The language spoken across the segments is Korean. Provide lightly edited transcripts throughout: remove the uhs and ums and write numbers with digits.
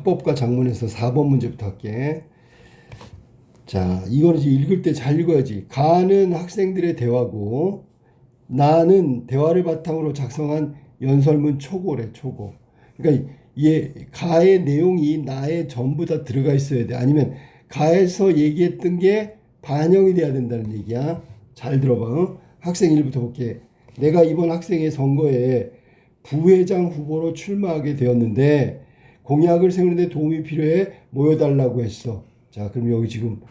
합법과 작문에서 4번 문제부터 할게. 자, 이거는 지금 읽을 때 잘 읽어야지. 가는 학생들의 대화고, 나는 대화를 바탕으로 작성한 연설문 초고래, 초고. 그러니까 가의 내용이 나에 전부 다 들어가 있어야 돼. 아니면 가에서 얘기했던 게 반영이 돼야 된다는 얘기야. 잘 들어봐. 어? 학생 1부터 볼게. 내가 이번 학생의 선거에 부회장 후보로 출마하게 되었는데 공약을 세우는데 도움이 필요해 모여달라고 했어. 자, 그럼 여기 지금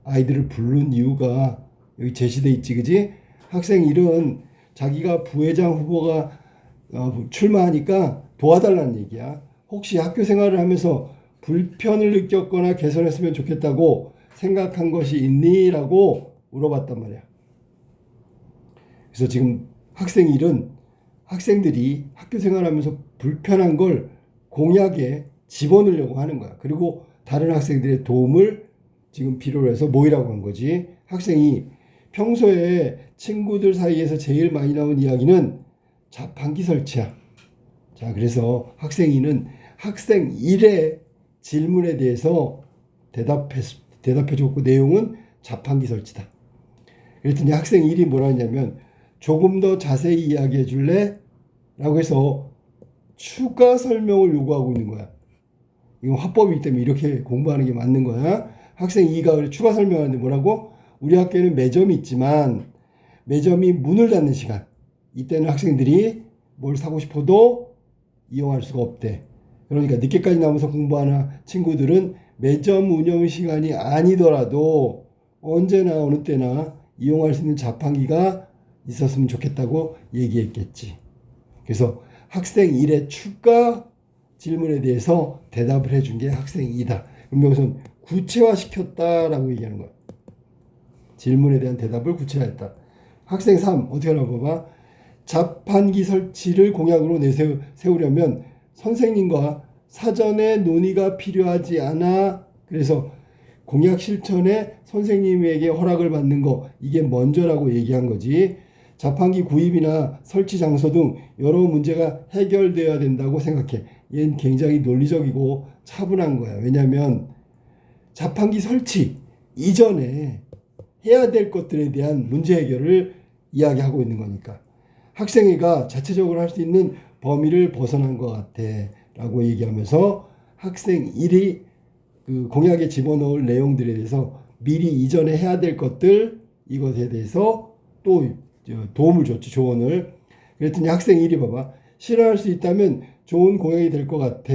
아이들을 부른 이유가 여기 제시돼 있지, 그지? 학생 1은 자기가 부회장 후보가 출마하니까 도와달라는 얘기야. 혹시 학교 생활을 하면서 불편을 느꼈거나 개선했으면 좋겠다고 생각한 것이 있니? 라고 물어봤단 말이야. 그래서 지금 학생 1은 학생들이 학교 생활하면서 불편한 걸 공약에 집어넣으려고 하는 거야. 그리고 다른 학생들의 도움을 지금 필요로 해서 모이라고 한 거지. 학생이 평소에 친구들 사이에서 제일 많이 나온 이야기는 자판기 설치야. 자, 그래서 학생 2는 학생 1의 질문에 대해서 대답해줬고 내용은 자판기 설치다. 그랬더니 학생 1이 뭐라 했냐면 조금 더 자세히 이야기해 줄래? 라고 해서 추가 설명을 요구하고 있는 거야. 이건 화법이기 때문에 이렇게 공부하는 게 맞는 거야. 학생 2가 추가 설명하는데 뭐라고? 우리 학교에는 매점이 있지만 매점이 문을 닫는 시간. 이때는 학생들이 뭘 사고 싶어도 이용할 수가 없대. 그러니까 늦게까지 남아서 공부하는 친구들은 매점 운영 시간이 아니더라도 언제나 어느 때나 이용할 수 있는 자판기가 있었으면 좋겠다고 얘기했겠지. 그래서 학생 1의 추가 질문에 대해서 대답을 해준 게 학생 2다. 그럼 여기서 구체화시켰다라고 얘기하는 거야. 질문에 대한 대답을 구체화했다. 학생 3 어떻게 하나 봐봐. 자판기 설치를 공약으로 내세우려면 선생님과 사전에 논의가 필요하지 않아. 그래서 공약 실천에 선생님에게 허락을 받는 거 이게 먼저라고 얘기한 거지. 자판기 구입이나 설치 장소 등 여러 문제가 해결되어야 된다고 생각해. 얘는 굉장히 논리적이고 차분한 거야. 왜냐하면 자판기 설치 이전에 해야 될 것들에 대한 문제 해결을 이야기하고 있는 거니까. 학생회가 자체적으로 할 수 있는 범위를 벗어난 것 같아 라고 얘기하면서 학생 1이 그 공약에 집어넣을 내용들에 대해서 미리 이전에 해야 될 것들 이것에 대해서 또 도움을 줬지, 조언을. 그랬더니 학생 1이 봐봐. 실현할 수 있다면 좋은 공약이 될 것 같아.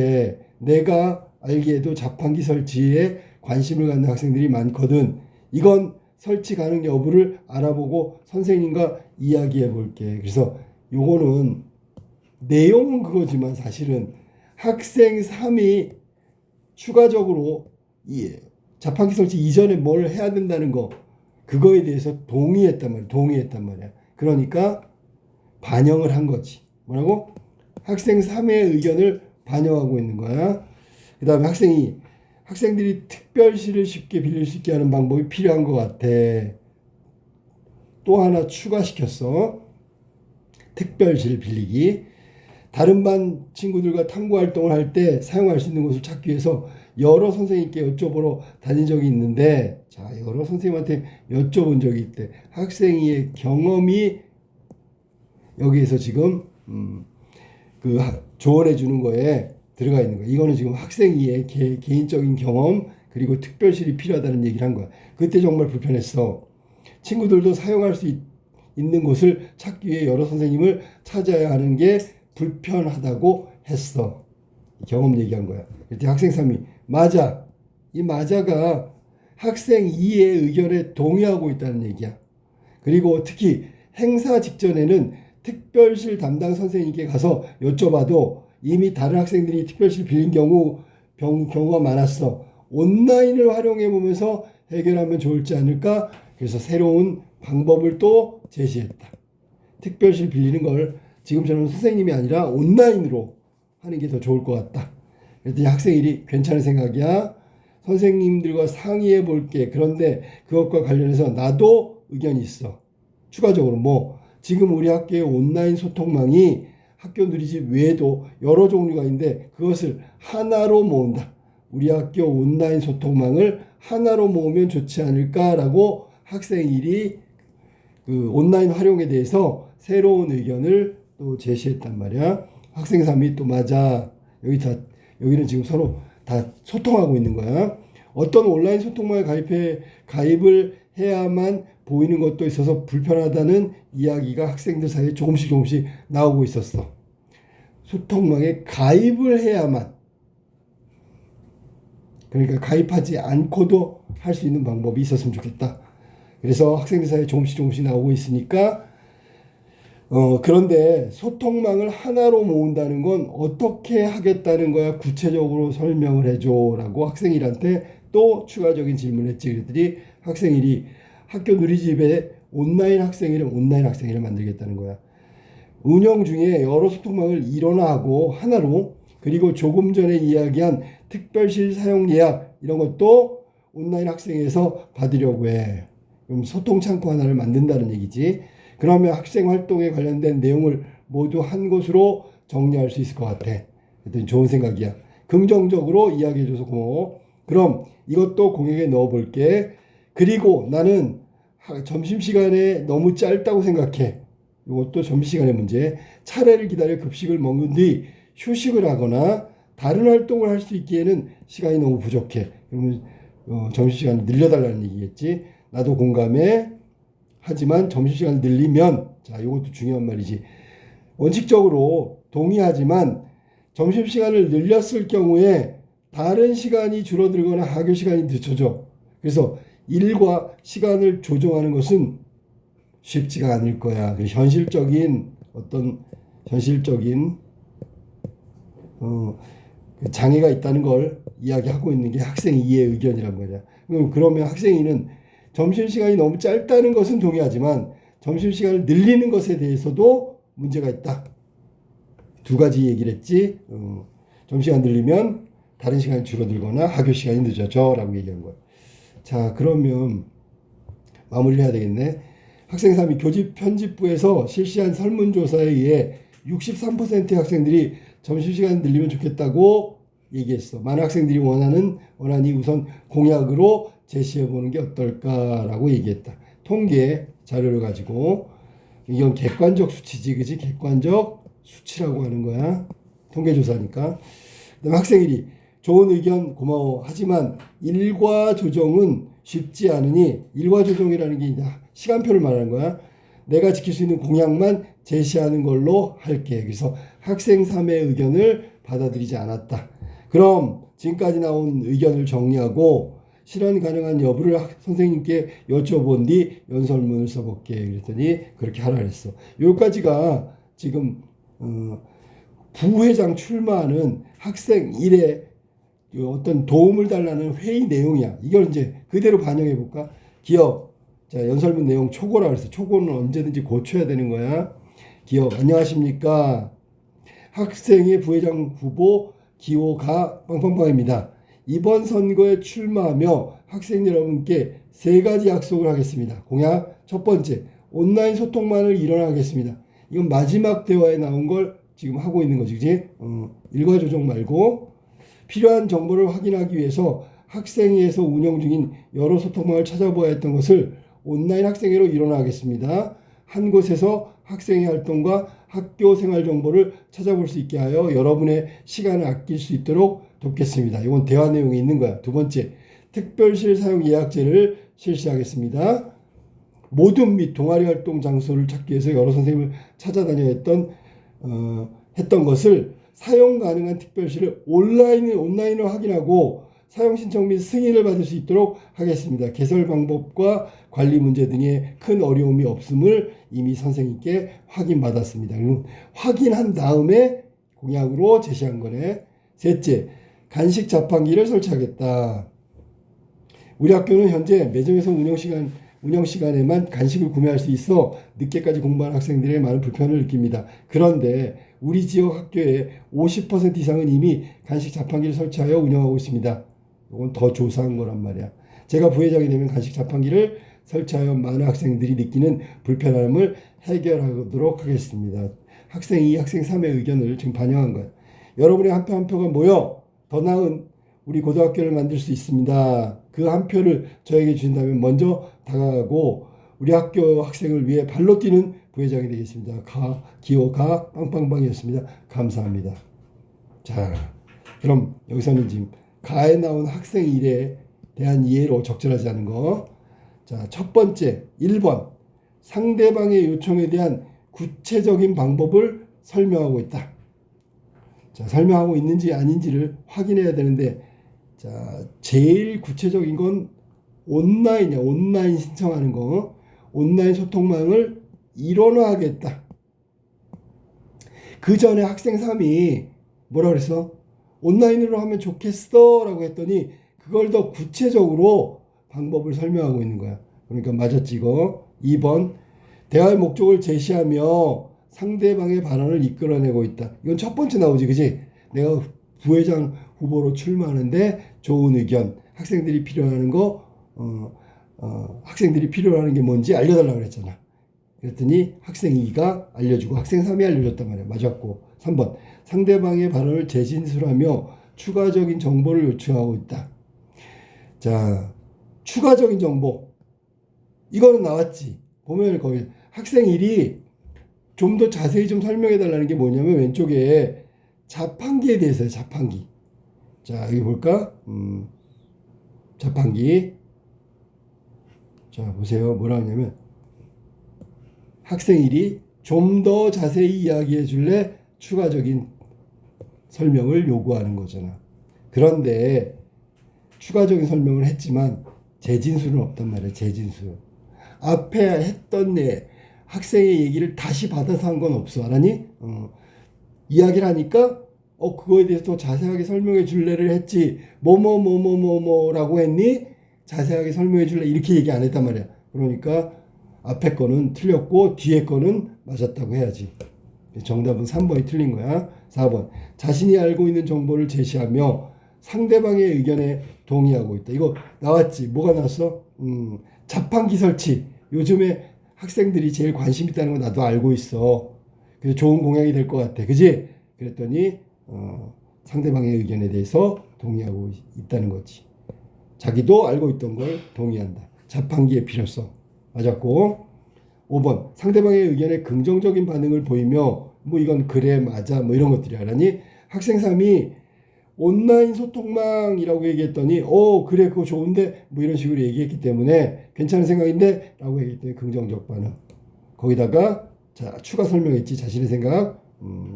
내가 알기에도 자판기 설치에 관심을 갖는 학생들이 많거든. 이건 설치 가능 여부를 알아보고 선생님과 이야기해 볼게. 그래서 요거는 내용은 그거지만 사실은 학생 3이 추가적으로 이 자판기 설치 이전에 뭘 해야 된다는 거 그거에 대해서 동의했단 말이야. 그러니까 반영을 한 거지. 뭐라고? 학생 3의 의견을 반영하고 있는 거야. 그 다음에 학생들이 특별실을 쉽게 빌릴 수 있게 하는 방법이 필요한 것 같아. 또 하나 추가시켰어. 특별실 빌리기. 다른 반 친구들과 탐구 활동을 할 때 사용할 수 있는 곳을 찾기 위해서 여러 선생님께 여쭤보러 다닌 적이 있는데, 자, 여러 선생님한테 여쭤본 적이 있대. 학생의 경험이 여기에서 지금 그 조언해 주는 거에 들어가 있는 거야. 이거는 지금 학생의 개인적인 경험 그리고 특별실이 필요하다는 얘기를 한 거야. 그때 정말 불편했어. 친구들도 사용할 수 있는 곳을 찾기 위해 여러 선생님을 찾아야 하는 게 불편하다고 했어. 경험 얘기한 거야. 그때 학생 3이 맞아. 이 맞아가 학생 2의 의견에 동의하고 있다는 얘기야. 그리고 특히 행사 직전에는 특별실 담당 선생님께 가서 여쭤봐도 이미 다른 학생들이 특별실 빌린 경우가 많았어. 온라인을 활용해 보면서 해결하면 좋을지 않을까? 그래서 새로운 방법을 또 제시했다. 특별실 빌리는 걸 지금처럼 선생님이 아니라 온라인으로 하는 게 더 좋을 것 같다. 그랬더니 학생 1이 괜찮은 생각이야. 선생님들과 상의해 볼게. 그런데 그것과 관련해서 나도 의견이 있어. 추가적으로 지금 우리 학교의 온라인 소통망이 학교 누리집 외에도 여러 종류가 있는데 그것을 하나로 모은다. 우리 학교 온라인 소통망을 하나로 모으면 좋지 않을까라고 학생일이 그 온라인 활용에 대해서 새로운 의견을 또 제시했단 말이야. 학생 3이 또 맞아. 여기는 지금 서로 다 소통하고 있는 거야. 어떤 온라인 소통망에 가입을 해야만 보이는 것도 있어서 불편하다는 이야기가 학생들 사이에 조금씩 나오고 있었어. 소통망에 가입을 해야만. 그러니까 가입하지 않고도 할 수 있는 방법이 있었으면 좋겠다. 그래서 학생들 사이에 조금씩 나오고 있으니까 그런데 소통망을 하나로 모은다는 건 어떻게 하겠다는 거야? 구체적으로 설명을 해줘라고 학생일한테 또 추가적인 질문을 했지. 그랬더니 학생일이 학교 누리집에 온라인 학생회를 만들겠다는 거야. 운영 중에 여러 소통망을 일원화하고 하나로, 그리고 조금 전에 이야기한 특별실 사용 예약 이런 것도 온라인 학생회에서 받으려고 해. 그럼 소통 창구 하나를 만든다는 얘기지. 그러면 학생 활동에 관련된 내용을 모두 한 곳으로 정리할 수 있을 것 같아. 그랬더니 좋은 생각이야. 긍정적으로 이야기해줘서 고마워. 그럼 이것도 공약에 넣어볼게. 그리고 나는 점심시간에 너무 짧다고 생각해. 이것도 점심시간의 문제. 차례를 기다려 급식을 먹는 뒤 휴식을 하거나 다른 활동을 할 수 있기에는 시간이 너무 부족해. 그러면 점심시간을 늘려달라는 얘기겠지. 나도 공감해. 하지만 점심시간을 늘리면, 자, 이것도 중요한 말이지. 원칙적으로 동의하지만 점심시간을 늘렸을 경우에 다른 시간이 줄어들거나 학교 시간이 늦춰져. 그래서 일과 시간을 조정하는 것은 쉽지가 않을 거야. 현실적인 장애가 있다는 걸 이야기하고 있는 게 학생 2의 의견이란 말이야. 그러면 학생 2는 점심시간이 너무 짧다는 것은 동의하지만 점심시간을 늘리는 것에 대해서도 문제가 있다. 두 가지 얘기를 했지. 점심시간 늘리면 다른 시간이 줄어들거나 학교 시간이 늦어져 라고 얘기한 거야. 자, 그러면 마무리를 해야 되겠네. 학생 3이 교직 편집부에서 실시한 설문조사에 의해 63%의 학생들이 점심시간 늘리면 좋겠다고 얘기했어. 많은 학생들이 원하니 우선 공약으로 제시해보는 게 어떨까라고 얘기했다. 통계 자료를 가지고. 이건 객관적 수치지, 그지? 객관적 수치라고 하는 거야. 통계조사니까. 그다음에 학생 1이 좋은 의견 고마워. 하지만 일과 조정은 쉽지 않으니, 일과 조정이라는 게 이제 시간표를 말하는 거야. 내가 지킬 수 있는 공약만 제시하는 걸로 할게. 그래서 학생 3의 의견을 받아들이지 않았다. 그럼 지금까지 나온 의견을 정리하고 실현 가능한 여부를 선생님께 여쭤본 뒤 연설문을 써볼게. 그랬더니 그렇게 하라 그랬어. 여기까지가 지금 부회장 출마하는 학생 1의 어떤 도움을 달라는 회의 내용이야. 이걸 이제 그대로 반영해 볼까? 기억. 자, 연설문 내용 초고라 그랬어. 초고는 언제든지 고쳐야 되는 거야. 기억. 안녕하십니까? 학생의 부회장 후보 기호가 빵빵빵입니다. 이번 선거에 출마하며 학생 여러분께 3가지 약속을 하겠습니다. 공약 첫 번째, 온라인 소통망을 일원하겠습니다. 이건 마지막 대화에 나온 걸 지금 하고 있는 거지, 그지? 일과 조정 말고 필요한 정보를 확인하기 위해서 학생회에서 운영 중인 여러 소통망을 찾아보아야 했던 것을 온라인 학생회로 일원하겠습니다. 한 곳에서 학생회 활동과 학교 생활 정보를 찾아볼 수 있게 하여 여러분의 시간을 아낄 수 있도록 돕겠습니다. 이건 대화 내용이 있는 거야. 두 번째, 특별실 사용 예약제를 실시하겠습니다. 모든 및 동아리 활동 장소를 찾기 위해서 여러 선생님을 찾아다녀 했던 것을 사용 가능한 특별실을 온라인으로 확인하고 사용 신청 및 승인을 받을 수 있도록 하겠습니다. 개설 방법과 관리 문제 등의 큰 어려움이 없음을 이미 선생님께 확인받았습니다. 확인한 다음에 공약으로 제시한 거네. 셋째, 간식 자판기를 설치하겠다. 우리 학교는 현재 매점에서 운영 시간에만 간식을 구매할 수 있어 늦게까지 공부하는 학생들의 많은 불편을 느낍니다. 그런데 우리 지역 학교의 50% 이상은 이미 간식 자판기를 설치하여 운영하고 있습니다. 이건 더 조사한 거란 말이야. 제가 부회장이 되면 간식 자판기를 설치하여 많은 학생들이 느끼는 불편함을 해결하도록 하겠습니다. 학생 2, 학생 3의 의견을 지금 반영한 거예요. 여러분의 한 표 한 표가 모여 더 나은 우리 고등학교를 만들 수 있습니다. 그 한 표를 저에게 주신다면 먼저 다가가고 우리 학교 학생을 위해 발로 뛰는 부회장이 되겠습니다. 기호가 빵빵빵이었습니다. 감사합니다. 자, 그럼 여기서는 지금 가에 나온 학생 일에 대한 이해로 적절하지 않은 거. 자, 첫 번째 1번 상대방의 요청에 대한 구체적인 방법을 설명하고 있다. 자, 설명하고 있는지 아닌지를 확인해야 되는데, 자, 제일 구체적인 건 온라인이야. 온라인 신청하는 거. 온라인 소통망을 일원화하겠다. 그 전에 학생 3이 뭐라 그랬어? 온라인으로 하면 좋겠어 라고 했더니 그걸 더 구체적으로 방법을 설명하고 있는 거야. 그러니까 맞았지 이거. 2번 대화의 목적을 제시하며 상대방의 발언을 이끌어내고 있다. 이건 첫 번째 나오지, 그지? 내가 부회장 후보로 출마하는데 좋은 의견, 학생들이 필요하는 거, 학생들이 필요하는 게 뭔지 알려달라고 그랬잖아. 그랬더니 학생 2가 알려주고 학생 3이 알려줬단 말이야. 맞았고. 3번 상대방의 발언을 재진술하며 추가적인 정보를 요청하고 있다. 자, 추가적인 정보. 이거는 나왔지. 보면 거기 학생 1이 좀 더 자세히 좀 설명해 달라는 게 뭐냐면 왼쪽에 자판기에 대해서요. 자판기. 자, 여기 볼까? 자판기. 자, 보세요. 뭐라 하냐면 학생 1이 좀 더 자세히 이야기해 줄래? 추가적인 설명을 요구하는 거잖아. 그런데 추가적인 설명을 했지만 재진술은 없단 말이야. 재진술. 앞에 했던 학생의 얘기를 다시 받아서 한 건 없어. 알았니? 이야기를 하니까 그거에 대해서 더 자세하게 설명해 줄래를 했지. 뭐라고 했니? 자세하게 설명해 줄래? 이렇게 얘기 안 했단 말이야. 그러니까 앞에 거는 틀렸고 뒤에 거는 맞았다고 해야지. 정답은 3번이 틀린 거야. 4번 자신이 알고 있는 정보를 제시하며 상대방의 의견에 동의하고 있다. 이거 나왔지. 뭐가 나왔어? 자판기 설치. 요즘에 학생들이 제일 관심 있다는 거 나도 알고 있어. 그래서 좋은 공약이 될 것 같아. 그지? 그랬더니 상대방의 의견에 대해서 동의하고 있다는 거지. 자기도 알고 있던 걸 동의한다. 자판기의 필요성. 맞았고. 5번 상대방의 의견에 긍정적인 반응을 보이며 뭐 이건 그래 맞아 뭐 이런 것들이 알았니? 학생 3이 온라인 소통망이라고 얘기했더니 그래 그거 좋은데 뭐 이런 식으로 얘기했기 때문에 괜찮은 생각인데 라고 얘기했더니 긍정적 반응. 거기다가 자 추가 설명했지. 자신의 생각.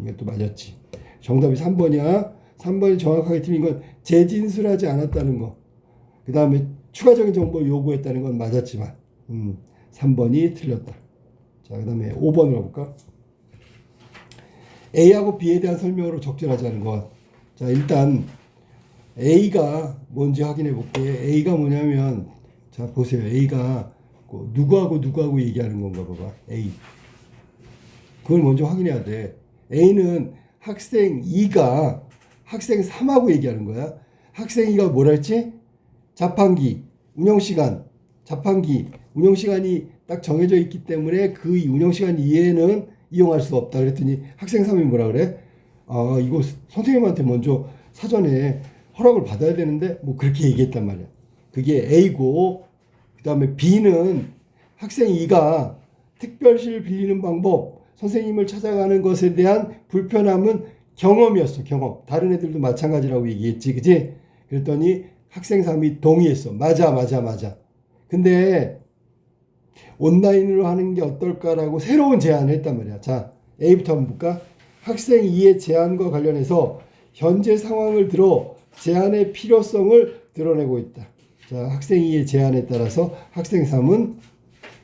이것도 맞았지. 정답이 3번이야. 3번이 정확하게 틀린 건 재진술하지 않았다는 거. 그 다음에 추가적인 정보를 요구했다는 건 맞았지만 3번이 틀렸다. 자, 그 다음에 5번으로 볼까? A하고 B에 대한 설명으로 적절하지 않은 것. 자, 일단 A가 뭔지 확인해 볼게. A가 뭐냐면 자 보세요. A가 누구하고 얘기하는 건가 봐봐. A. 그걸 먼저 확인해야 돼. A는 학생 2가 학생 3하고 얘기하는 거야. 학생 2가 뭐라 했지? 자판기, 운영시간, 자판기, 운영시간이 딱 정해져 있기 때문에 그 운영시간 이외에는 이용할 수 없다. 그랬더니 학생 3이 뭐라 그래? 이거 선생님한테 먼저 사전에 허락을 받아야 되는데 뭐 그렇게 얘기했단 말이야. 그게 A고 그 다음에 B는 학생 2가 특별실 빌리는 방법, 선생님을 찾아가는 것에 대한 불편함은 경험이었어. 경험. 다른 애들도 마찬가지라고 얘기했지. 그지? 그랬더니 학생 3이 동의했어. 맞아. 근데 온라인으로 하는 게 어떨까라고 새로운 제안을 했단 말이야. 자, A부터 한번 볼까? 학생 2의 제안과 관련해서 현재 상황을 들어 제안의 필요성을 드러내고 있다. 자, 학생 2의 제안에 따라서 학생 3은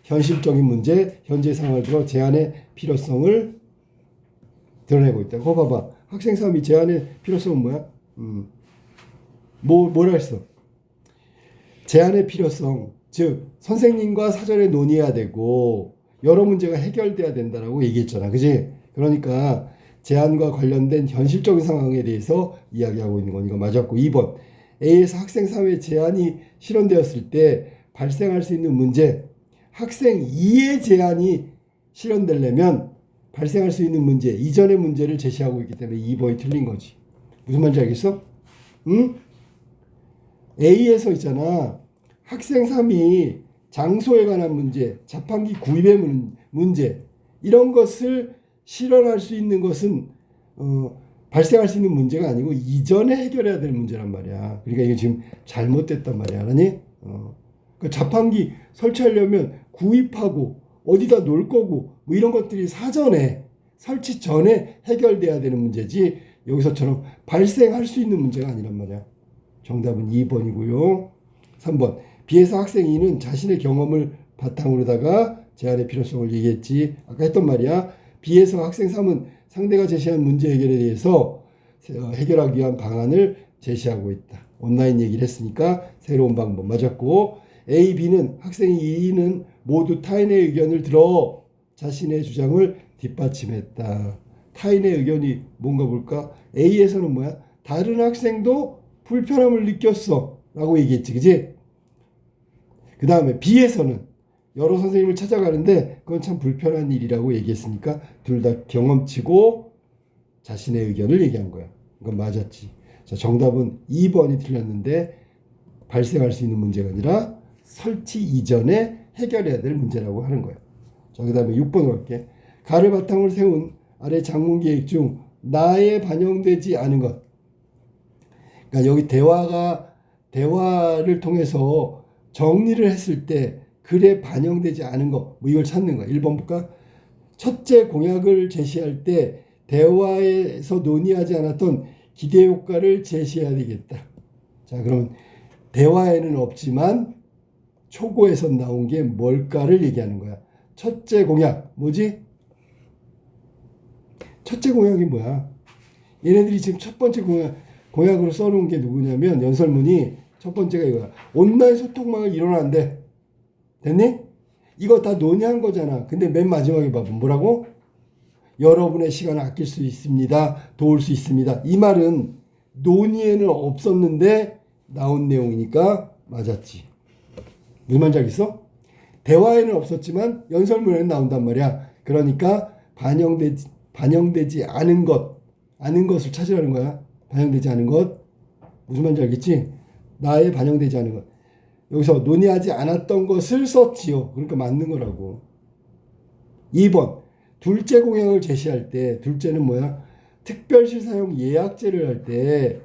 현실적인 문제, 현재 상황을 들어 제안의 필요성을 드러내고 있다. 그거 봐봐. 학생 3이 제안의 필요성은 뭐야? 뭐라 했어? 제안의 필요성. 즉 선생님과 사전에 논의해야 되고 여러 문제가 해결돼야 된다라고 얘기했잖아. 그지? 그러니까 제안과 관련된 현실적인 상황에 대해서 이야기하고 있는 거니까 맞았고. 2번 A에서 학생 3의 제안이 실현되었을 때 발생할 수 있는 문제. 학생 2의 제안이 실현되려면 발생할 수 있는 문제, 이전의 문제를 제시하고 있기 때문에 2번이 틀린 거지. 무슨 말인지 알겠어? 응? A에서 있잖아. 학생 3이 장소에 관한 문제, 자판기 구입의 문제, 이런 것을 실현할 수 있는 것은 발생할 수 있는 문제가 아니고 이전에 해결해야 될 문제란 말이야. 그러니까 이게 지금 잘못됐단 말이야. 알았니? 그 자판기 설치하려면 구입하고 어디다 놓을 거고 뭐 이런 것들이 사전에 설치 전에 해결돼야 되는 문제지 여기서처럼 발생할 수 있는 문제가 아니란 말이야. 정답은 2번이고요. 3번. B에서 학생 E는 자신의 경험을 바탕으로다가 제안의 필요성을 얘기했지. 아까 했던 말이야. B에서 학생 3은 상대가 제시한 문제 해결에 대해서 해결하기 위한 방안을 제시하고 있다. 온라인 얘기를 했으니까 새로운 방법 맞았고, A, B는 학생 E는 모두 타인의 의견을 들어 자신의 주장을 뒷받침했다. 타인의 의견이 뭔가 볼까? A에서는 뭐야? 다른 학생도 불편함을 느꼈어 라고 얘기했지, 그지? 그 다음에 B에서는 여러 선생님을 찾아가는데 그건 참 불편한 일이라고 얘기했으니까 둘 다 경험치고 자신의 의견을 얘기한 거야. 이건 맞았지. 자, 정답은 2번이 틀렸는데 발생할 수 있는 문제가 아니라 설치 이전에 해결해야 될 문제라고 하는 거야. 자, 그 다음에 6번으로 갈게. 가를 바탕으로 세운 아래 장문 계획 중 나에 반영되지 않은 것. 그러니까 여기 대화를 통해서 정리를 했을 때 글에 반영되지 않은 거, 뭐 이걸 찾는 거야. 1번 볼까? 첫째 공약을 제시할 때 대화에서 논의하지 않았던 기대 효과를 제시해야 되겠다. 자, 그럼 대화에는 없지만 초고에서 나온 게 뭘까를 얘기하는 거야. 첫째 공약, 뭐지? 첫째 공약이 뭐야? 얘네들이 지금 첫 번째 공약으로 써놓은 게 누구냐면 연설문이 첫 번째가 이거야. 온라인 소통망을 일어난대. 됐니? 이거 다 논의한 거잖아. 근데 맨 마지막에 봐봐. 뭐라고? 여러분의 시간을 아낄 수 있습니다. 도울 수 있습니다. 이 말은 논의에는 없었는데 나온 내용이니까 맞았지. 무슨 말인지 알겠어? 대화에는 없었지만 연설문에는 나온단 말이야. 그러니까 반영되지 않은 것을 찾으라는 거야. 반영되지 않은 것. 무슨 말인지 알겠지? 나에 반영되지 않은 것. 여기서 논의하지 않았던 것을 썼지요. 그러니까 맞는 거라고. 2번. 둘째 공약을 제시할 때, 둘째는 뭐야? 특별시 사용 예약제를 할 때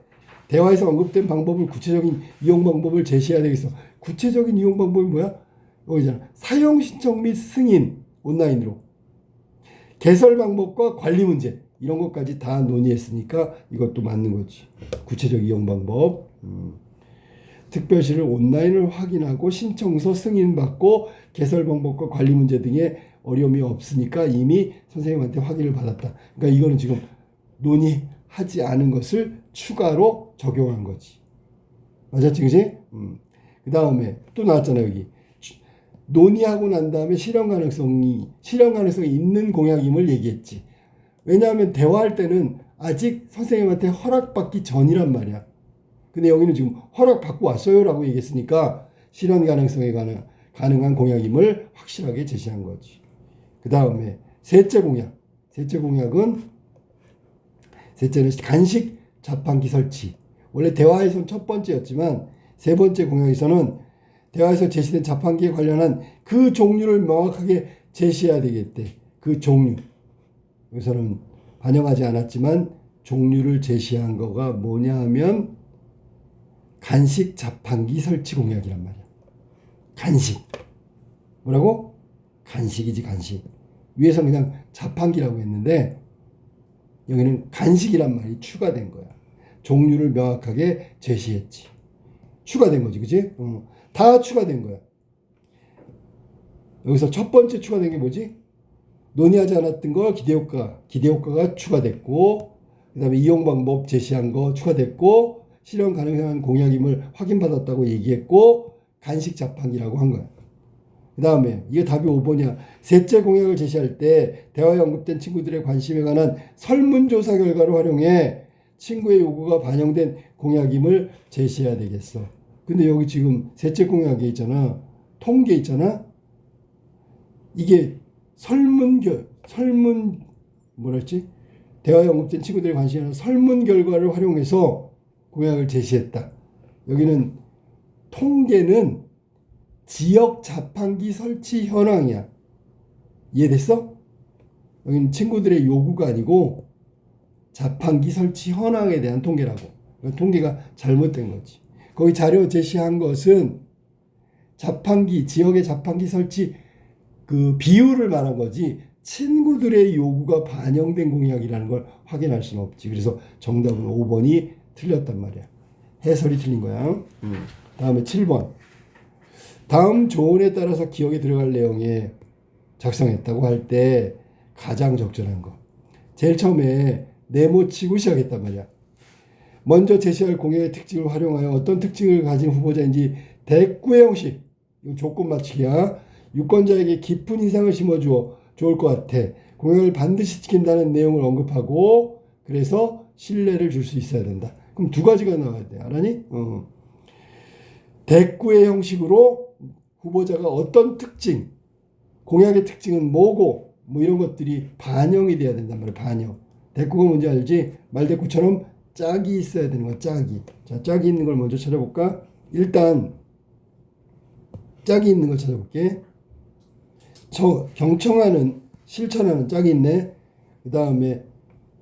대화에서 언급된 방법을 구체적인 이용 방법을 제시해야 되겠어. 구체적인 이용 방법이 뭐야? 여기잖아. 사용 신청 및 승인 온라인으로. 개설 방법과 관리 문제 이런 것까지 다 논의했으니까 이것도 맞는 거지. 구체적 이용 방법. 특별시를 온라인을 확인하고 신청서 승인받고 개설 방법과 관리 문제 등의 어려움이 없으니까 이미 선생님한테 확인을 받았다. 그러니까 이거는 지금 논의하지 않은 것을 추가로 적용한 거지. 맞았지, 그치? 그 다음에 또 나왔잖아, 여기. 논의하고 난 다음에 실현 가능성이 있는 공약임을 얘기했지. 왜냐하면 대화할 때는 아직 선생님한테 허락받기 전이란 말이야. 근데 여기는 지금 허락받고 왔어요라고 얘기했으니까 실현 가능성에 가능한 공약임을 확실하게 제시한 거지. 그 다음에 셋째 공약은 셋째는 간식 자판기 설치. 원래 대화에서는 첫 번째였지만 세 번째 공약에서는 대화에서 제시된 자판기에 관련한 그 종류를 명확하게 제시해야 되겠대. 그 종류. 여기서는 반영하지 않았지만 종류를 제시한 거가 뭐냐 하면 간식 자판기 설치 공약이란 말이야. 간식. 뭐라고? 간식이지, 간식. 위에서는 그냥 자판기라고 했는데 여기는 간식이란 말이 추가된 거야. 종류를 명확하게 제시했지. 추가된 거지, 그치? 다 추가된 거야. 여기서 첫 번째 추가된 게 뭐지? 논의하지 않았던 거 기대효과가 추가됐고, 그 다음에 이용 방법 제시한 거 추가됐고, 실현 가능한 공약임을 확인받았다고 얘기했고, 간식 자판기라고 한 거야. 그 다음에 이게 답이 5번이야. 셋째 공약을 제시할 때 대화에 언급된 친구들의 관심에 관한 설문조사 결과를 활용해 친구의 요구가 반영된 공약임을 제시해야 되겠어. 근데 여기 지금 셋째 공약에 있잖아. 통계 있잖아. 이게 설문 뭐랬지? 대화에 언급된 친구들의 관심이나 설문 결과를 활용해서 공약을 제시했다. 여기는 통계는 지역 자판기 설치 현황이야. 이해됐어? 여기는 친구들의 요구가 아니고 자판기 설치 현황에 대한 통계라고. 그러니까 통계가 잘못된 거지. 거기 자료 제시한 것은 자판기, 지역의 자판기 설치 그 비율을 말한 거지 친구들의 요구가 반영된 공약이라는 걸 확인할 수는 없지. 그래서 정답은 5번이 틀렸단 말이야. 해설이 틀린 거야. 다음에 7번. 다음 조언에 따라서 기억에 들어갈 내용에 작성했다고 할 때 가장 적절한 거. 제일 처음에 네모치고 시작했단 말이야. 먼저 제시할 공약의 특징을 활용하여 어떤 특징을 가진 후보자인지 대꾸의 형식. 이거 조건 맞추기야. 유권자에게 깊은 인상을 심어주어 좋을 것 같아. 공약을 반드시 지킨다는 내용을 언급하고 그래서 신뢰를 줄 수 있어야 된다. 그럼 두 가지가 나와야 돼. 알았니? 대꾸의 형식으로 후보자가 어떤 특징, 공약의 특징은 뭐고 뭐 이런 것들이 반영이 돼야 된단 말이야. 반영. 대꾸가 뭔지 알지? 말대꾸처럼 짝이 있어야 되는 거야. 짝이. 자, 짝이 있는 걸 먼저 찾아볼까? 일단 짝이 있는 걸 찾아볼게. 경청하는, 실천하는 짝이 있네. 그 다음에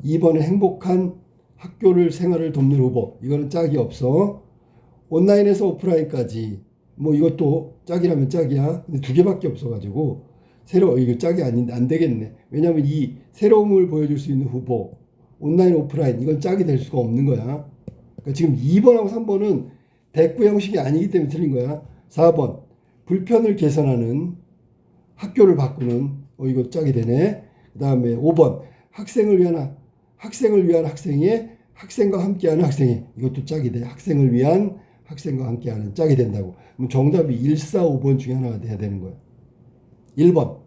2번에 행복한 학교를 생활을 돕는 후보. 이거는 짝이 없어. 온라인에서 오프라인까지. 뭐 이것도 짝이라면 짝이야. 근데 두 개밖에 없어가지고 이거 짝이 안 되겠네. 왜냐하면 이 새로움을 보여줄 수 있는 후보, 온라인 오프라인 이건 짝이 될 수가 없는 거야. 그러니까 지금 2번하고 3번은 대꾸 형식이 아니기 때문에 틀린 거야. 4번 불편을 개선하는 학교를 바꾸는 이거 짝이 되네. 그 다음에 5번 학생을 위한 학생의 학생과 함께하는 학생의 이것도 짝이 돼. 학생을 위한 학생과 함께하는 짝이 된다고. 그럼 정답이 1, 4, 5번 중에 하나가 돼야 되는 거야. 1번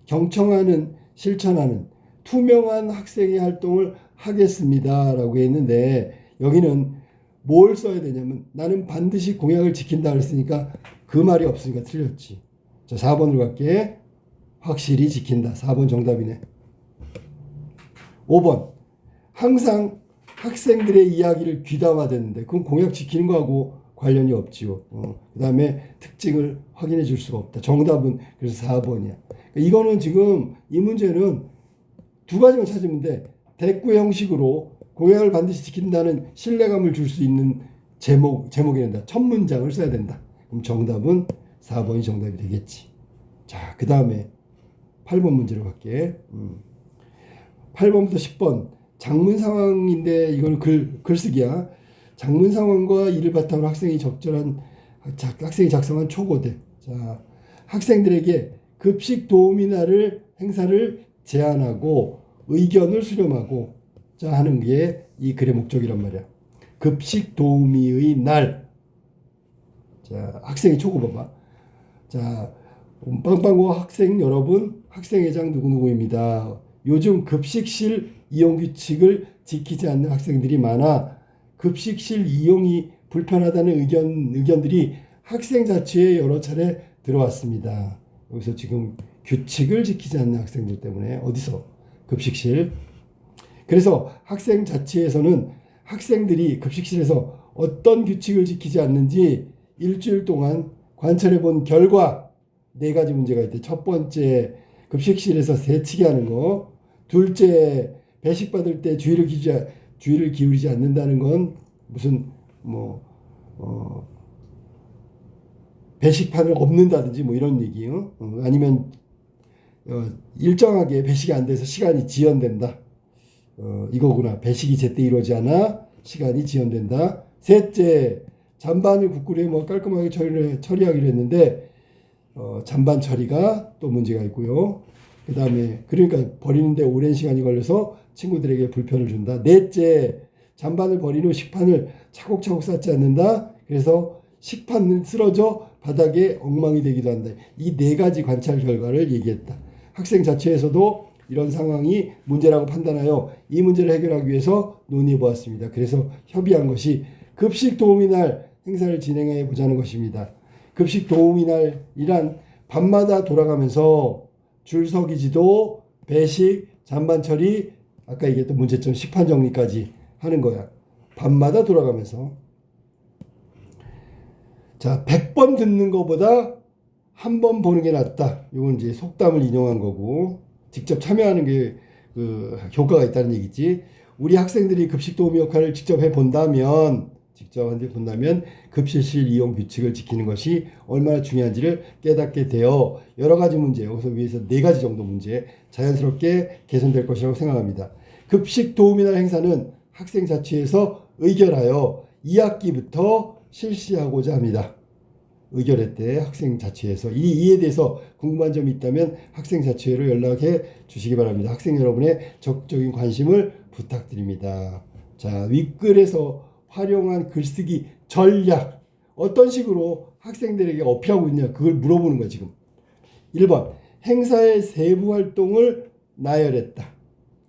경청하는 실천하는 투명한 학생의 활동을 하겠습니다 라고 했는데 여기는 뭘 써야 되냐면 나는 반드시 공약을 지킨다 그랬으니까 그 말이 없으니까 틀렸지. 자 4번으로 갈게. 확실히 지킨다. 4번 정답이네. 5번 항상 학생들의 이야기를 귀담아듣는데 그건 공약 지키는 거하고 관련이 없지요. 그 다음에 특징을 확인해 줄 수가 없다. 정답은 그래서 4번이야. 이거는 지금 이 문제는 두 가지만 찾으면 돼. 대꾸 형식으로 공약을 반드시 지킨다는 신뢰감을 줄 수 있는 제목이 된다. 첫 문장을 써야 된다. 그럼 정답은 4번이 정답이 되겠지. 자, 그 다음에 8번 문제로 갈게. 8번부터 10번 장문 상황인데 이건 글쓰기야. 장문 상황과 이를 바탕으로 학생이 작성한 초고대. 자, 학생들에게 급식 도우미 날을 행사를 제안하고 의견을 수렴하고 자 하는 게 이 글의 목적이란 말이야. 급식 도우미의 날. 자, 학생이 초고 봐봐. 자, 빵빵고 학생 여러분, 학생회장 누구누구입니다. 요즘 급식실 이용 규칙을 지키지 않는 학생들이 많아 급식실 이용이 불편하다는 의견들이 학생자치회에 여러 차례 들어왔습니다. 여기서 지금 규칙을 지키지 않는 학생들 때문에 어디서? 급식실. 그래서 학생자치회에서는 학생들이 급식실에서 어떤 규칙을 지키지 않는지 일주일 동안 관찰해 본 결과 4가지 문제가 있대. 첫 번째, 급식실에서 새치기 하는 거. 둘째, 배식 받을 때 주의를 기울이지 않는다는 건 무슨 배식판을 없는다든지 뭐 이런 얘기요. 아니면 일정하게 배식이 안 돼서 시간이 지연된다. 이거구나. 배식이 제때 이루어지지 않아 시간이 지연된다. 셋째, 잔반을 국구리에 깔끔하게 처리하기로 했는데 잔반 처리가 또 문제가 있고요. 그 다음에 그러니까 버리는데 오랜 시간이 걸려서 친구들에게 불편을 준다. 넷째, 잔반을 버린 후 식판을 차곡차곡 쌓지 않는다. 그래서 식판은 쓰러져 바닥에 엉망이 되기도 한다. 이 4가지 관찰 결과를 얘기했다. 학생자치회에서도 이런 상황이 문제라고 판단하여 이 문제를 해결하기 위해서 논의해 보았습니다. 그래서 협의한 것이 급식 도우미 날 행사를 진행해 보자는 것입니다. 급식 도우미 날이란 밤마다 돌아가면서 줄서기 지도, 배식, 잔반 처리, 아까 얘기했던 문제점 식판 정리까지 하는 거야. 밤마다 돌아가면서. 자, 100번 듣는 것보다 한 번 보는 게 낫다. 이건 이제 속담을 인용한 거고, 직접 참여하는 게 그 효과가 있다는 얘기지. 우리 학생들이 급식 도우미 역할을 직접 해본다면, 급식실 이용 규칙을 지키는 것이 얼마나 중요한지를 깨닫게 되어 여러 가지 문제, 여기서 위에서 4가지 정도 문제 자연스럽게 개선될 것이라고 생각합니다. 급식 도우미날 행사는 학생 자치회에서 의결하여 2학기부터 실시하고자 합니다. 의결했대, 학생 자치회에서. 이에 대해서 궁금한 점이 있다면 학생 자치회로 연락해 주시기 바랍니다. 학생 여러분의 적극적인 관심을 부탁드립니다. 자, 윗글에서 활용한 글쓰기 전략, 어떤 식으로 학생들에게 어필하고 있냐, 그걸 물어보는 거야 지금. 1번, 행사의 세부 활동을 나열했다.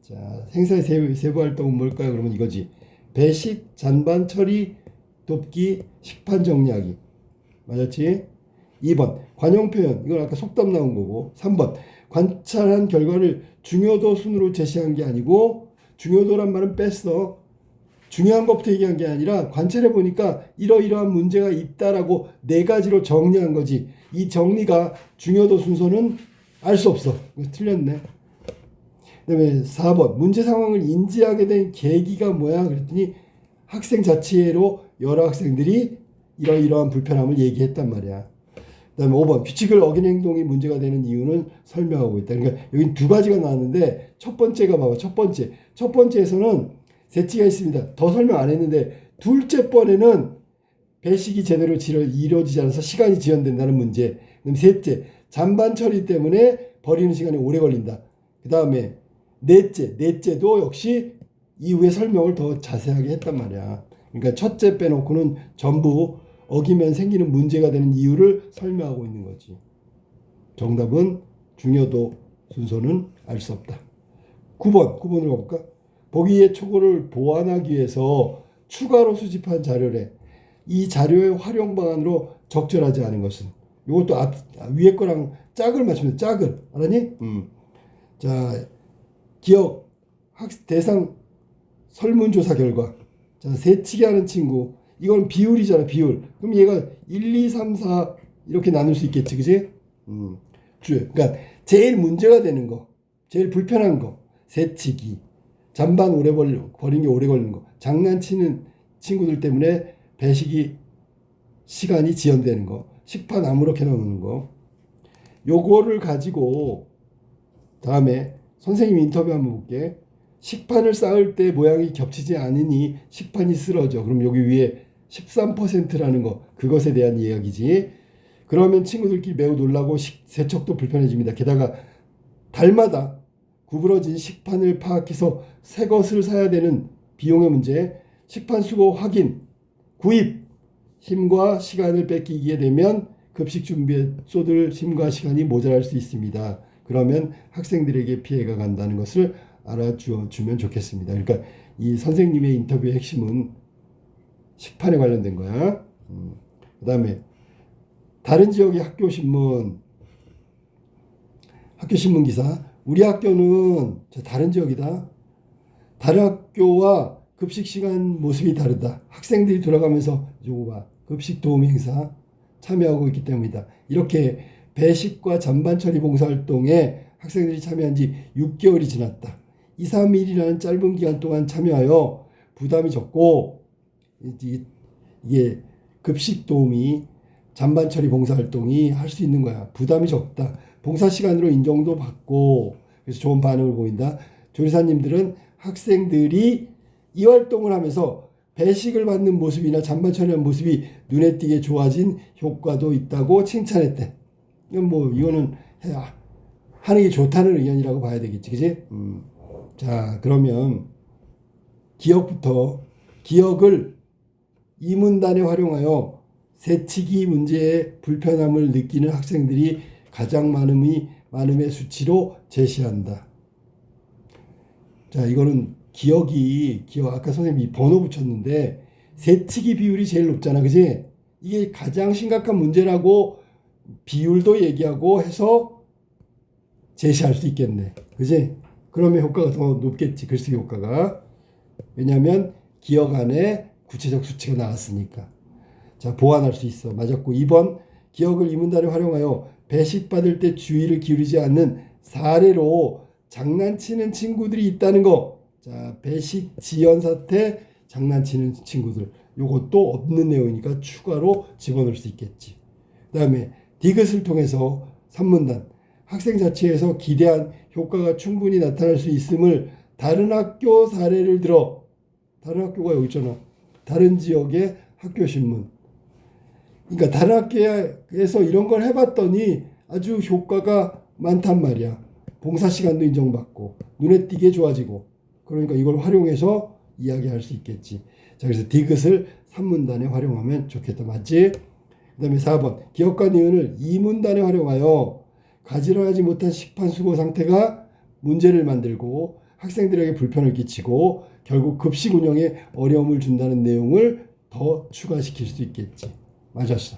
자, 행사의 세부 활동은 뭘까요? 그러면 이거지. 배식, 잔반 처리, 돕기, 식판 정리하기. 맞았지? 2번, 관용 표현. 이건 아까 속담 나온 거고. 3번, 관찰한 결과를 중요도 순으로 제시한 게 아니고, 중요도란 말은 뺐어. 중요한 것부터 얘기한 게 아니라 관찰해 보니까 이러이러한 문제가 있다라고 4가지로 정리한 거지. 이 정리가 중요도 순서는 알 수 없어. 틀렸네. 그다음에 4번, 문제 상황을 인지하게 된 계기가 뭐야? 그랬더니 학생 자치회로 여러 학생들이 이러이러한 불편함을 얘기했단 말이야. 그다음에 5번, 규칙을 어긴 행동이 문제가 되는 이유는 설명하고 있다. 그러니까 여기 2가지가 나왔는데 첫 번째가 봐봐. 첫 번째에서는 세치가 있습니다. 더 설명 안 했는데 둘째 번에는 배식이 제대로 이루어지지 않아서 시간이 지연된다는 문제. 그다음 셋째, 잔반 처리 때문에 버리는 시간이 오래 걸린다. 그 다음에 넷째도 역시 이후에 설명을 더 자세하게 했단 말이야. 그러니까 첫째 빼놓고는 전부 어기면 생기는 문제가 되는 이유를 설명하고 있는 거지. 정답은 중요도 순서는 알 수 없다. 9번으로 가볼까? 보기의 초고를 보완하기 위해서 추가로 수집한 자료래. 이 자료의 활용 방안으로 적절하지 않은 것은. 이것도 위에 거랑 짝을 맞추면 짝을. 알았니? 자, 기억, 대상 설문조사 결과. 자, 세치기 하는 친구. 이건 비율이잖아, 비율. 그럼 얘가 1, 2, 3, 4 이렇게 나눌 수 있겠지, 그지? 그러니까 제일 문제가 되는 거, 제일 불편한 거, 세치기. 잔반 버린 게 오래 걸리는 거. 장난치는 친구들 때문에 배식이 시간이 지연되는 거. 식판 아무렇게나 놓는 거. 요거를 가지고 다음에 선생님 인터뷰 한번 볼게. 식판을 쌓을 때 모양이 겹치지 않으니 식판이 쓰러져. 그럼 여기 위에 13%라는 거, 그것에 대한 이야기지. 그러면 친구들끼리 매우 놀라고 세척도 불편해집니다. 게다가 달마다 구부러진 식판을 파악해서 새 것을 사야 되는 비용의 문제, 식판 수거 확인, 구입, 힘과 시간을 뺏기게 되면 급식 준비에 쏟을 힘과 시간이 모자랄 수 있습니다. 그러면 학생들에게 피해가 간다는 것을 알아주면 좋겠습니다. 그러니까 이 선생님의 인터뷰의 핵심은 식판에 관련된 거야. 그 다음에 다른 지역의 학교신문 기사. 우리 학교는 다른 지역이다. 다른 학교와 급식 시간 모습이 다르다. 학생들이 돌아가면서 요거 봐. 급식 도우미 행사 참여하고 있기 때문이다. 이렇게 배식과 잔반 처리 봉사활동에 학생들이 참여한 지 6개월이 지났다. 2, 3일이라는 짧은 기간 동안 참여하여 부담이 적고, 이게 급식 도우미 잔반 처리 봉사활동이 할 수 있는 거야. 부담이 적다. 봉사 시간으로 인정도 받고, 그래서 좋은 반응을 보인다. 조리사님들은 학생들이 이 활동을 하면서 배식을 받는 모습이나 잔반 처리하는 모습이 눈에 띄게 좋아진 효과도 있다고 칭찬했대. 이거는 하는 게 좋다는 의견이라고 봐야 되겠지, 그지? 자, 그러면 기억을 이 문단에 활용하여 세치기 문제의 불편함을 느끼는 학생들이 가장 많음의 수치로 제시한다. 자, 이거는 기억 아까 선생님이 번호 붙였는데 세치기 비율이 제일 높잖아, 그지? 이게 가장 심각한 문제라고 비율도 얘기하고 해서 제시할 수 있겠네, 그지? 그러면 효과가 더 높겠지. 글쓰기 효과가. 왜냐하면 기억 안에 구체적 수치가 나왔으니까. 자, 보완할 수 있어. 맞았고. 2번 기억을 이 문단에 활용하여 배식받을 때 주의를 기울이지 않는 사례로 장난치는 친구들이 있다는 거. 자, 배식 지연 사태 장난치는 친구들. 요것도 없는 내용이니까 추가로 집어넣을 수 있겠지. 그 다음에 디귿을 통해서 3문단 학생 자체에서 기대한 효과가 충분히 나타날 수 있음을 다른 학교 사례를 들어. 다른 학교가 여기 있잖아. 다른 지역의 학교 신문. 그러니까 다른 학교에서 이런 걸 해봤더니 아주 효과가 많단 말이야. 봉사 시간도 인정받고 눈에 띄게 좋아지고. 그러니까 이걸 활용해서 이야기할 수 있겠지. 자, 그래서 디귿을 3문단에 활용하면 좋겠다. 맞지? 그 다음에 4번 기억과 니은을 2문단에 활용하여 가지런하지 못한 식판수거 상태가 문제를 만들고 학생들에게 불편을 끼치고 결국 급식 운영에 어려움을 준다는 내용을 더 추가시킬 수 있겠지. 맞았어.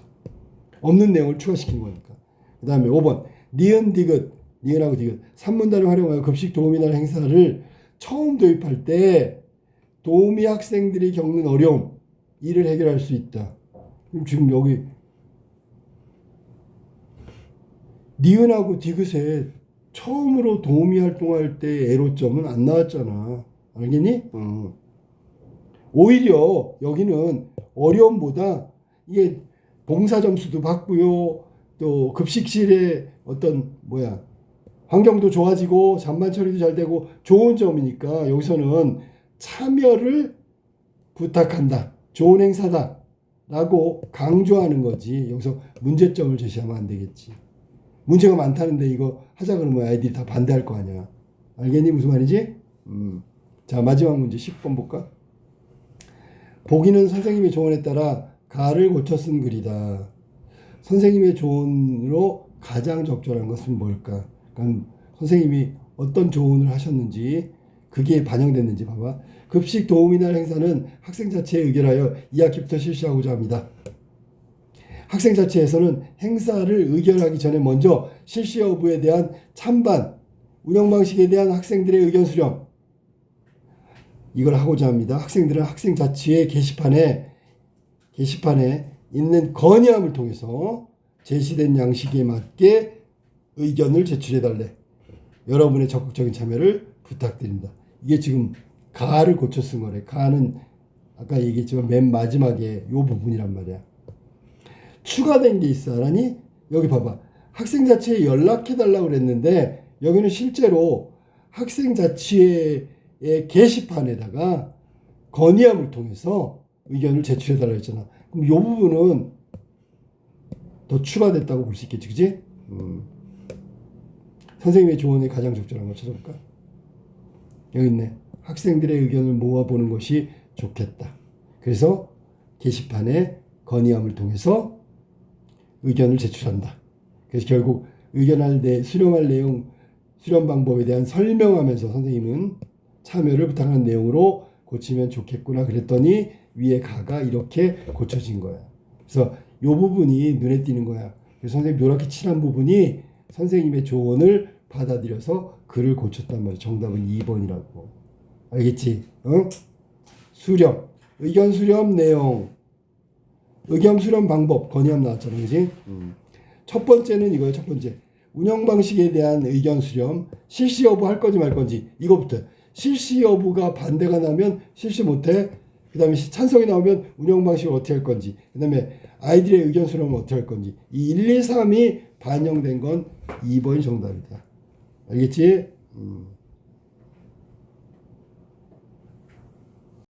없는 내용을 추가시킨 거니까. 그 다음에 5번 니은 디귿 니은하고 디귿 3문단을 활용하여 급식 도우미날 행사를 처음 도입할 때 도우미 학생들이 겪는 어려움 이를 해결할 수 있다. 그럼 지금 여기 니은하고 디귿에 처음으로 도우미 활동할 때 애로점은 안 나왔잖아. 알겠니? 오히려 여기는 어려움보다 이게 봉사 점수도 받고요. 또 급식실에 어떤 환경도 좋아지고 잔반 처리도 잘 되고 좋은 점이니까 여기서는 참여를 부탁한다. 좋은 행사다. 라고 강조하는 거지. 여기서 문제점을 제시하면 안 되겠지. 문제가 많다는데 이거 하자 그러면 아이들이 다 반대할 거 아니야. 알겠니? 무슨 말이지? 자, 마지막 문제 10번 볼까? 보기는 선생님의 조언에 따라 가를 고쳐 쓴 글이다. 선생님의 조언으로 가장 적절한 것은 뭘까? 그러니까 선생님이 어떤 조언을 하셨는지 그게 반영됐는지 봐봐. 급식 도우미날 행사는 학생 자체에 의결하여 2학기부터 실시하고자 합니다. 학생 자체에서는 행사를 의결하기 전에 먼저 실시 여부에 대한 찬반, 운영 방식에 대한 학생들의 의견 수렴 이걸 하고자 합니다. 학생들은 학생 자치의 게시판에 있는 건의함을 통해서 제시된 양식에 맞게 의견을 제출해달래. 여러분의 적극적인 참여를 부탁드립니다. 이게 지금 가를 고쳐 쓴 거래. 가는 아까 얘기했지만 맨 마지막에 요 부분이란 말이야. 추가된 게 있어. 알았니? 여기 봐봐. 학생 자치에 연락해달라고 그랬는데 여기는 실제로 학생 자치의 게시판에다가 건의함을 통해서 의견을 제출해달라고 했잖아. 그럼 요 부분은 더 추가됐다고 볼 수 있겠지. 그치? 선생님의 조언에 가장 적절한 걸 찾아볼까? 여기 있네. 학생들의 의견을 모아보는 것이 좋겠다. 그래서 게시판에 건의함을 통해서 의견을 제출한다. 그래서 결국 수렴할 내용, 수렴 방법에 대한 설명하면서 선생님은 참여를 부탁하는 내용으로 고치면 좋겠구나 그랬더니 위에 가가 이렇게 고쳐진 거야. 그래서 이 부분이 눈에 띄는 거야. 그래서 선생님 노랗게 칠한 부분이 선생님의 조언을 받아들여서 글을 고쳤단 말이야. 정답은 2번이라고. 알겠지? 응? 수렴. 의견 수렴 내용. 의견 수렴 방법. 건의함 나왔잖아. 그지? 첫 번째는 이거예요. 첫 번째. 운영 방식에 대한 의견 수렴. 실시 여부 할 건지 말 건지. 이거부터. 실시 여부가 반대가 나면 실시 못해. 그 다음에 찬성이 나오면 운영 방식을 어떻게 할 건지. 그 다음에 아이들의 의견 수렴을 어떻게 할 건지. 이 1, 2, 3이 반영된 건 2번이 정답이다. 알겠지?